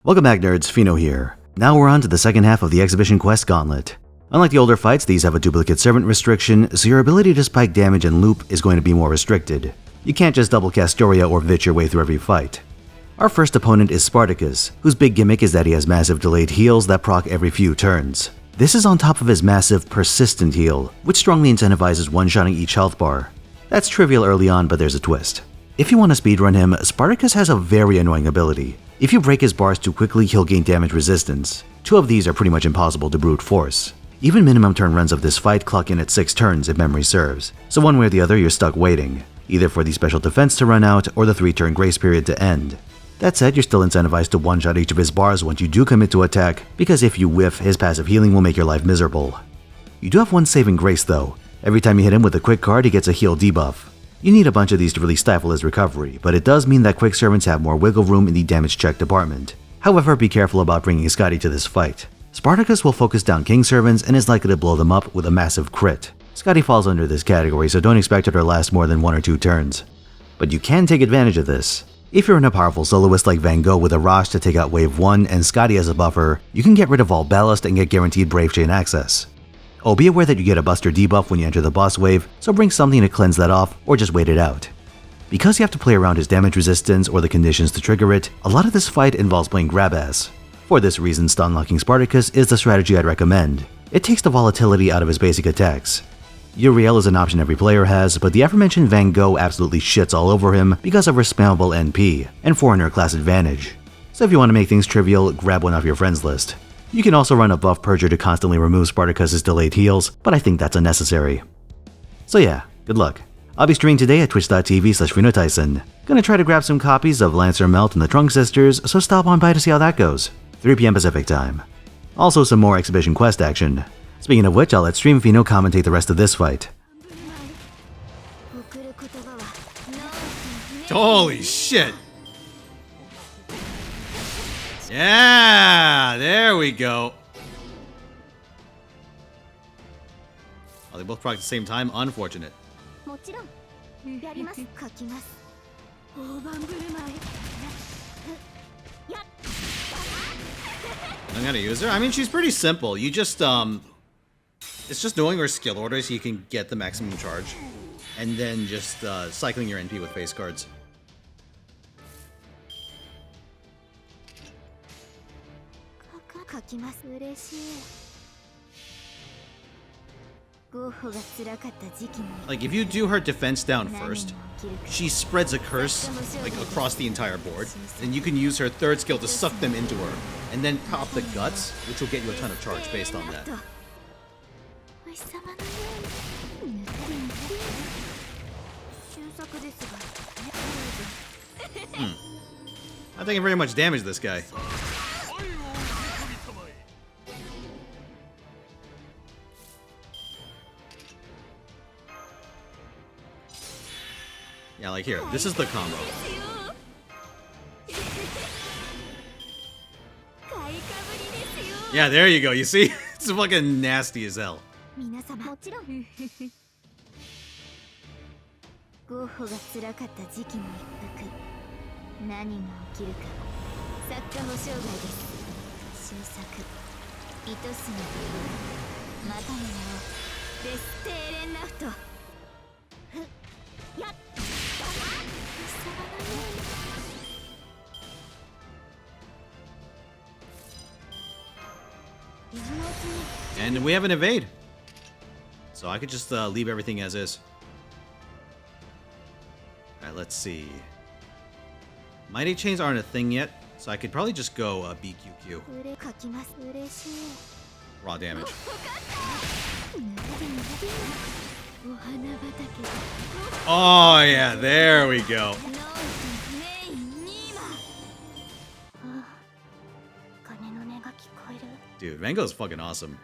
Welcome back, nerds. Fino here. Now we're on to the second half of the Exhibition Quest Gauntlet. Unlike the older fights, these have a duplicate servant restriction, so your ability to spike damage and loop is going to be more restricted. You can't just double cast Storia or Vit your way through every fight. Our first opponent is Spartacus, whose big gimmick is that he has massive delayed heals that proc every few turns. This is on top of his massive persistent heal, which strongly incentivizes one-shotting each health bar. That's trivial early on, but there's a twist. If you want to speedrun him, Spartacus has a very annoying ability. If you break his bars too quickly, he'll gain damage resistance. Two of these are pretty much impossible to brute force. Even minimum turn runs of this fight clock in at 6 turns if memory serves, so one way or the other you're stuck waiting, either for the special defense to run out or the 3-turn grace period to end. That said, you're still incentivized to one-shot each of his bars once you do commit to attack, because if you whiff, his passive healing will make your life miserable. You do have one saving grace though. Every time you hit him with a quick card, he gets a heal debuff. You need a bunch of these to really stifle his recovery, but it does mean that quick servants have more wiggle room in the damage check department. However, be careful about bringing Scotty to this fight. Spartacus will focus down king servants and is likely to blow them up with a massive crit. Scotty falls under this category, so don't expect her to last more than 1 or 2 turns. But you can take advantage of this. If you're in a powerful soloist like Van Gogh with a Rosh to take out wave 1 and Scotty as a buffer, you can get rid of all ballast and get guaranteed Brave Chain access. Oh, be aware that you get a Buster debuff when you enter the boss wave, so bring something to cleanse that off or just wait it out. Because you have to play around his damage resistance or the conditions to trigger it, a lot of this fight involves playing grab ass. For this reason, stun locking Spartacus is the strategy I'd recommend. It takes the volatility out of his basic attacks. Uriel is an option every player has, but the aforementioned Van Gogh absolutely shits all over him because of her spammable NP and foreigner class advantage. So if you want to make things trivial, grab one off your friends list. You can also run a buff purger to constantly remove Spartacus's delayed heals, but I think that's unnecessary. So yeah, good luck. I'll be streaming today at twitch.tv/Finotaisen. Gonna try to grab some copies of Lancer Melt and the Trunk Sisters, so stop on by to see how that goes. 3 PM Pacific time. Also some more Exhibition Quest action. Speaking of which, I'll let Stream Fino commentate the rest of this fight. Holy shit! Yeah, there we go. Oh, they both proc at the same time? Unfortunate. I'm gonna use her. I mean, she's pretty simple. You just, it's just knowing her skill order so you can get the maximum charge. And then just, cycling your NP with face cards. Like, if you do her defense down first, she spreads a curse, like, across the entire board, and you can use her third skill to suck them into her, and then pop the guts, which will get you a ton of charge based on that. Not taking very much damage, this guy. Yeah, like here. This is the combo. Yeah, there you go. You see? It's fucking nasty as hell. And we have an evade. So I could just leave everything as is. Alright, let's see. Mighty Chains aren't a thing yet, so I could probably just go BQQ. Raw damage. Oh yeah, there we go. Dude, Van Gogh's fucking awesome.